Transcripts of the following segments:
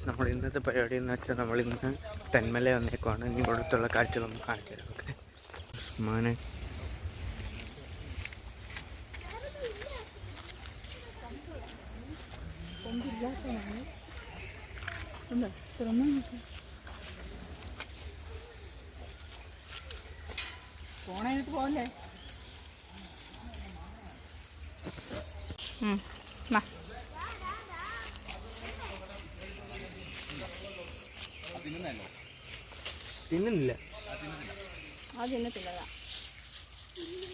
നമ്മൾ ഇന്നത്തെ പരിപാടി എന്ന് വെച്ചാൽ നമ്മളിന്ന് തെന്മല വന്നേക്കുവാണ്. ഇനി ഇവിടുത്തുള്ള കാഴ്ചകളൊന്നും കാണിച്ചു തരാം. ഓക്കെ മോനെ ഫോണായിട്ട് പോകല്ലേ? തിന്നുന്നില്ല. അത് തിന്നത്തില്ല.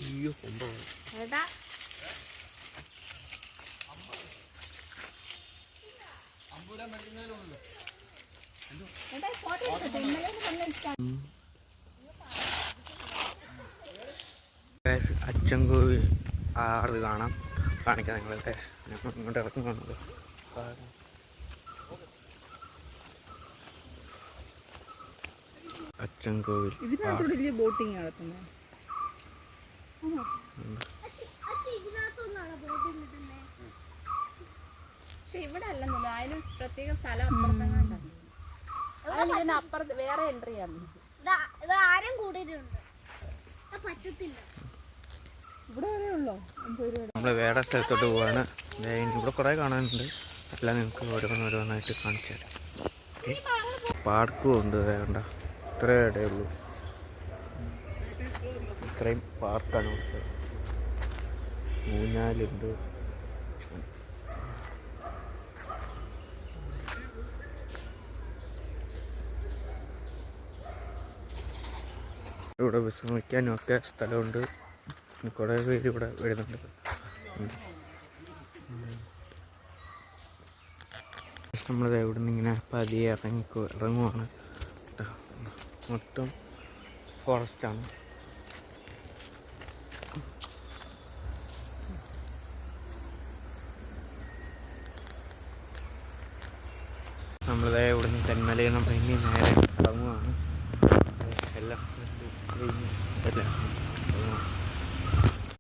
അയ്യോ സംഭവം അച്ചൻകോവിൽ ആറ് കാണാം. കാണിക്കാം നിങ്ങളൊക്കെ ഇങ്ങോട്ട് ഇറക്കം കാണുന്നത്. അച്ചൻകോവിൽ ഇതിനകത്തോടെ ബോട്ടിങ് നടത്തുന്നത്. പക്ഷെ ഇവിടെ അല്ലെന്നല്ലോ, അതിന് പ്രത്യേക സ്ഥലം അപ്പുറത്ത് വേറെ എൻട്രി ആണ്. ആരും കൂടിയിട്ടുണ്ട്, പറ്റത്തില്ല. ഇവിടെ വരെ ഉള്ളോ? നമ്മൾ വേറെ സ്ഥലത്തോട്ട് പോവാണ്. ഇവിടെ കുറേ കാണാനുണ്ട്. എല്ലാം നിങ്ങൾക്ക് ഓരോന്നായിട്ട് കാണിച്ചു തരാം. പാർക്കും ഉണ്ട്. വേണ്ട ഇത്രേ ഇടയേ ഉള്ളൂ. ഇത്രയും പാർക്കാണ് ഇവിടുത്തെ. ഊഞ്ഞാലുണ്ട്. ഇവിടെ വിശ്രമിക്കാനും ഒക്കെ സ്ഥലമുണ്ട്. കുറേ പേര് ഇവിടെ വരുന്നുണ്ട്. നമ്മളത് ഇവിടെ നിന്ന് ഇങ്ങനെ പതിയെ ഇറങ്ങുവാണ്. മൊത്തം ഫോറസ്റ്റാണ്. നമ്മളിതായ ഇവിടെ നിന്ന് തെന്മലയിൽ നമ്മൾ ഇനി നേരെ ഇറങ്ങുവാണ്. എല്ലാം